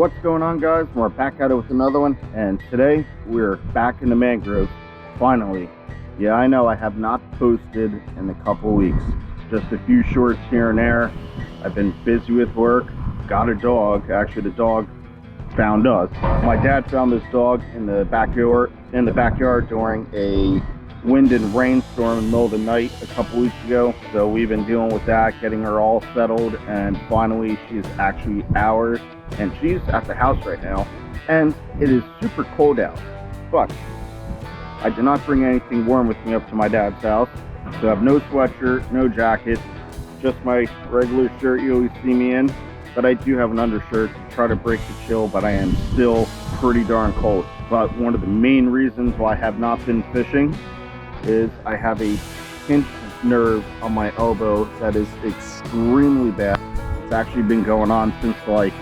What's going on, guys? We're back at it with another one, and today we're back in the mangroves, finally. Yeah, I know I have not posted in a couple weeks, just a few shorts here and there. I've been busy with work, got a dog. Actually, the dog found us. My dad found this dog in the backyard during a wind and rainstorm in the middle of the night a couple weeks ago. So we've been dealing with that, getting her all settled, and finally she's actually ours, and she's at the house right now. And it is super cold out, but I did not bring anything warm with me up to my dad's house, so I have no sweatshirt, no jacket, just my regular shirt you always see me in. But I do have an undershirt to try to break the chill, but I am still pretty darn cold. But one of the main reasons why I have not been fishing is I have a pinched nerve on my elbow that is extremely bad. It's actually been going on since like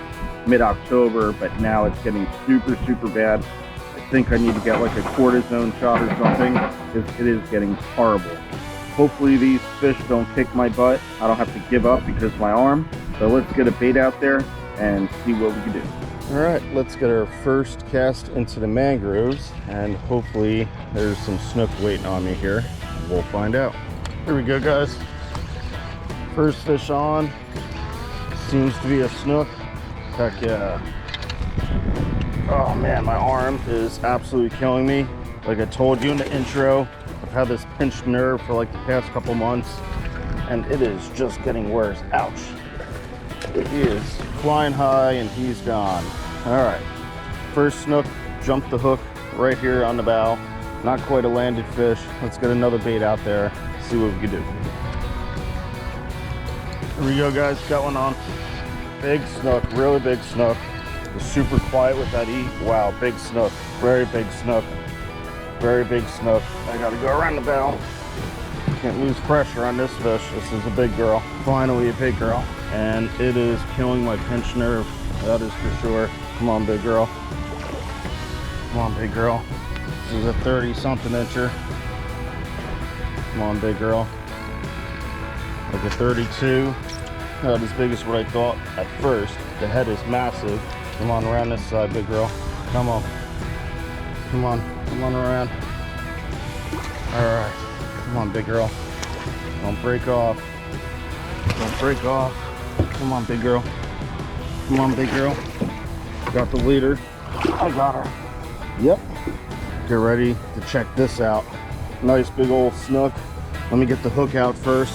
mid-October, but now it's getting super bad. I think I need to get like a cortisone shot or something, because it is getting horrible. Hopefully these fish don't kick my butt. I don't have to give up because of my arm. So let's get a bait out there and see what we can do. All right, let's get our first cast into the mangroves, and hopefully there's some snook waiting on me here. We'll find out. Here we go, guys. First fish on. Seems to be a snook. Heck yeah. Oh man, my arm is absolutely killing me. Like I told you in the intro, I've had this pinched nerve for like the past couple months, and it is just getting worse. Ouch. He is flying high and he's gone. All right, first snook, jumped the hook right here on the bow. Not quite a landed fish. Let's get another bait out there, see what we can do. Here we go, guys, got one on. Big snook, really big snook. Was super quiet with that eat. Wow, big snook, very big snook. Very big snook. I gotta go around the bow. Can't lose pressure on this fish. This is a big girl. Finally a big girl. And it is killing my pinch nerve. That is for sure. Come on, big girl. Come on, big girl. This is a 30-something incher. Come on, big girl. Like a 32. Not as big as what I thought at first. The head is massive. Come on around this side, big girl. Come on. Come on. Come on around. All right. Come on, big girl. Don't break off. Don't break off. Come on, big girl. Come on, big girl. Got the leader. I got her. Yep. Get ready to check this out. Nice big old snook. Let me get the hook out first,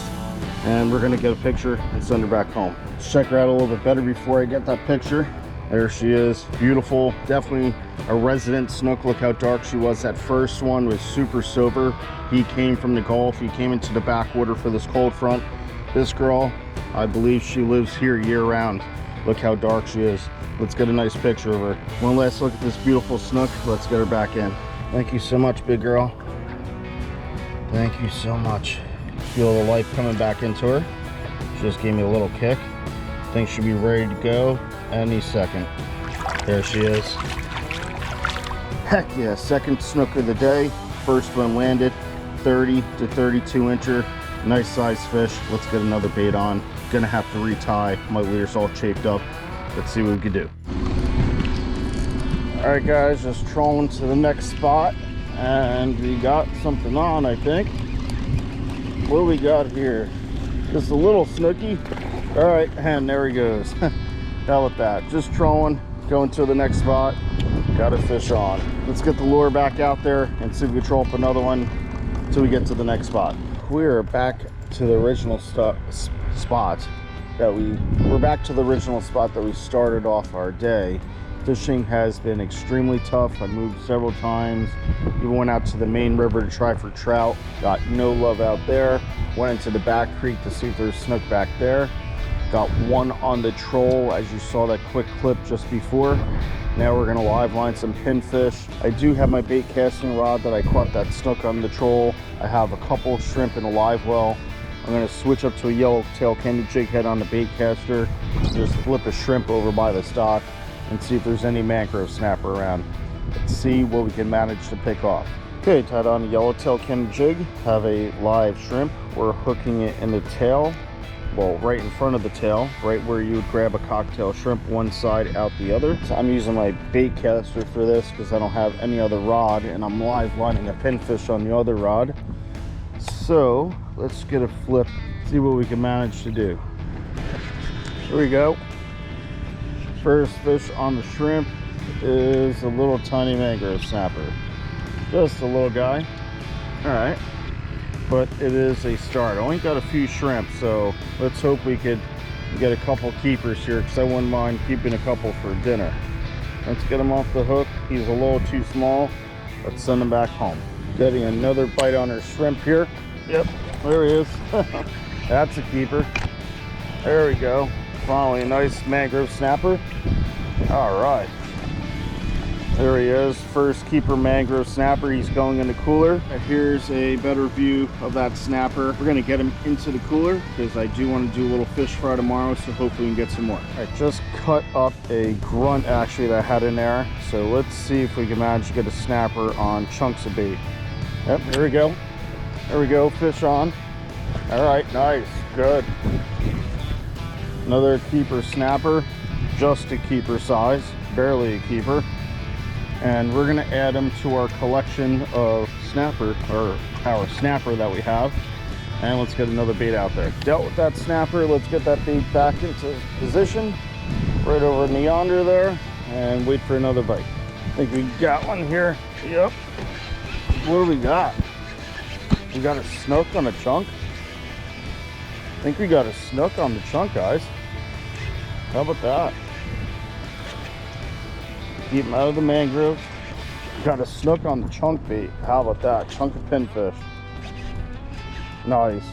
and we're gonna get a picture and send her back home. Let's check her out a little bit better before I get that picture. There she is. Beautiful. Definitely a resident snook. Look how dark she was. That first one was super sober. He came from the Gulf. He came into the backwater for this cold front. This girl, I believe she lives here year round. Look how dark she is. Let's get a nice picture of her. One last look at this beautiful snook. Let's get her back in. Thank you so much, big girl. Thank you so much. Feel the life coming back into her. She just gave me a little kick. Think she'll be ready to go any second. There she is. Heck yeah, second snook of the day. First one landed, 30 to 32 incher. Nice size fish. Let's get another bait on. Gonna have to retie. My leader's all chafed up. Let's see what we can do. All right, guys, just trolling to the next spot, and we got something on, I think. What do we got here? Just a little snooky. All right, and there he goes. Hell with that. Just trolling, going to the next spot. Got a fish on. Let's get the lure back out there and see if we can troll up another one until we get to the next spot. We're back to the original spot that we started off our day. Fishing has been extremely tough. I moved several times. Even went out to the main river to try for trout. Got no love out there. Went into the back creek to see if there's snook back there. Got one on the troll, as you saw that quick clip just before. Now we're gonna live line some pinfish. I do have my bait casting rod that I caught that snook on the troll. I have a couple of shrimp in a live well. I'm gonna switch up to a yellowtail candy jig head on the bait caster. Just flip a shrimp over by the stock and see if there's any mangrove snapper around. Let's see what we can manage to pick off. Okay, tied on a yellowtail candy jig. Have a live shrimp. We're hooking it in the tail. well, right in front of the tail, right where you would grab a cocktail shrimp one side, out the other. So I'm using my bait caster for this because I don't have any other rod, and I'm live lining a pinfish on the other rod. So let's get a flip, see what we can manage to do. Here we go. First fish on the shrimp is a little tiny mangrove snapper. Just a little guy. All right. But it is a start. I only got a few shrimp, so let's hope we could get a couple keepers here, because I wouldn't mind keeping a couple for dinner. Let's get him off the hook. He's a little too small. Let's send him back home. Getting another bite on our shrimp here. Yep, there he is. That's a keeper. There we go. Finally, a nice mangrove snapper. All right. There he is, first keeper mangrove snapper. He's going in the cooler. Here's a better view of that snapper. We're gonna get him into the cooler because I do want to do a little fish fry tomorrow, so hopefully we can get some more. I just cut up a grunt actually that I had in there. So let's see if we can manage to get a snapper on chunks of bait. Yep, here we go. There we go, fish on. All right, nice, good. Another keeper snapper, just a keeper size, barely a keeper. And we're gonna add them to our collection of snapper, or our snapper that we have. And let's get another bait out there. Dealt with that snapper, let's get that bait back into position, right over in the yonder there, and wait for another bite. I think we got one here. Yep. What do we got? We got a snook on a chunk. I think we got a snook on the chunk, guys. How about that? Keep them out of the mangrove. Got a snook on the chunk bait. How about that? Chunk of pinfish. Nice.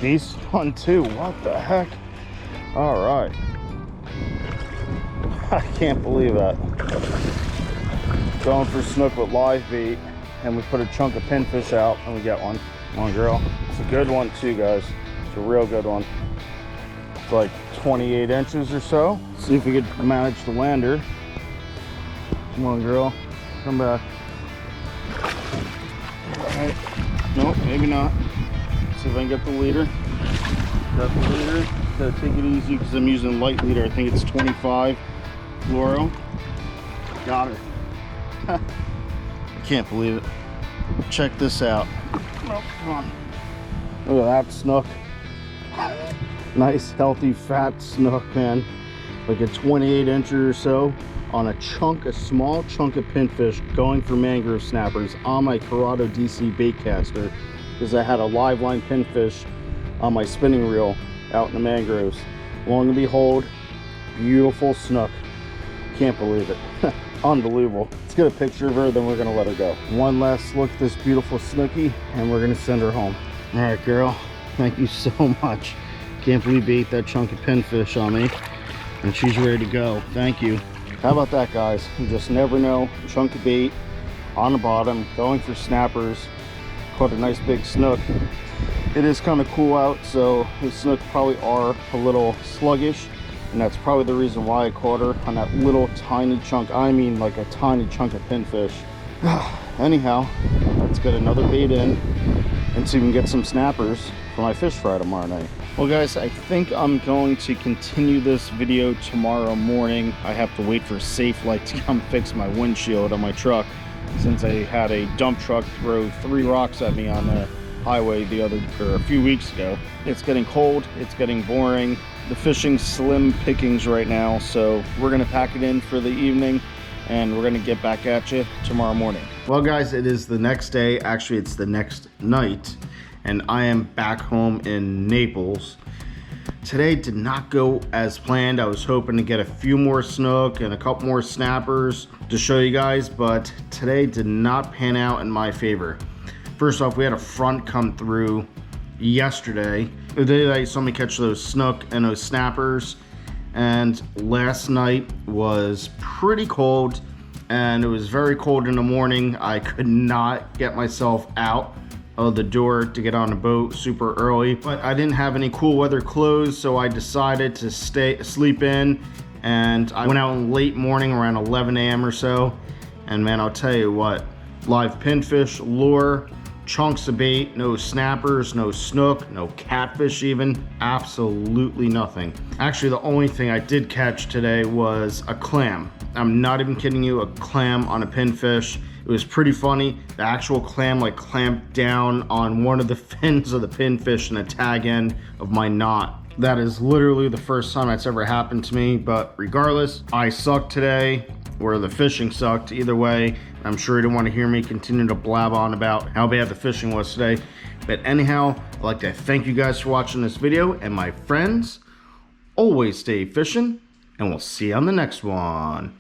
Decent one too. What the heck? All right. I can't believe that. Going for snook with live bait, and we put a chunk of pinfish out, and we get one. Come on, girl. It's a good one too, guys. It's a real good one. It's like 28 inches or so. See if we could manage to land her. Come on, girl. Come back. All right. Nope, maybe not. See if I can get the leader. Got the leader. Gotta take it easy because I'm using light leader. I think it's 25 fluoro. Got her. I can't believe it. Check this out. Oh, come on. Look at that snook. Nice, healthy, fat snook, man. Like a 28 incher or so on a small chunk of pinfish, going for mangrove snappers on my Corrado DC bait caster, because I had a live line pinfish on my spinning reel out in the mangroves. Lo and behold, beautiful snook. Can't believe it. Unbelievable. Let's get a picture of her, then we're gonna let her go. One last look at this beautiful snooky, and we're gonna send her home. All right, girl, thank you so much. Can't believe you ate that chunk of pinfish on me, and she's ready to go. Thank you. How about that, guys? You just never know. Chunk of bait on the bottom, going for snappers. Caught a nice big snook. It is kind of cool out, so the snook probably are a little sluggish, and that's probably the reason why I caught her on that little tiny chunk. I mean, like a tiny chunk of pinfish. Anyhow, let's get another bait in and see if we can get some snappers for my fish fry tomorrow night. Well, guys, I think I'm going to continue this video tomorrow morning. I have to wait for Safelite to come fix my windshield on my truck, since I had a dump truck throw 3 rocks at me on the highway a few weeks ago. It's getting cold, it's getting boring. The fishing's slim pickings right now, so we're gonna pack it in for the evening, and we're gonna get back at you tomorrow morning. Well, guys, it is the next day. Actually, it's the next night, and I am back home in Naples. Today did not go as planned. I was hoping to get a few more snook and a couple more snappers to show you guys, but today did not pan out in my favor. First off, we had a front come through yesterday, the day that you saw me catch those snook and those snappers, and last night was pretty cold, and it was very cold in the morning. I could not get myself out of the door to get on a boat super early, but I didn't have any cool weather clothes, so I decided to sleep in, and I went out in late morning around 11 a.m. or so, and man, I'll tell you what, live pinfish, lure, chunks of bait, no snappers, no snook, no catfish even, absolutely nothing. Actually, the only thing I did catch today was a clam. I'm not even kidding you, a clam on a pinfish. It was pretty funny. The actual clam like clamped down on one of the fins of the pinfish and the tag end of my knot. That is literally the first time that's ever happened to me, but regardless, I sucked today, or the fishing sucked. Either way, I'm sure you don't want to hear me continue to blab on about how bad the fishing was today. But anyhow, I'd like to thank you guys for watching this video, and my friends, always stay fishing, and we'll see you on the next one.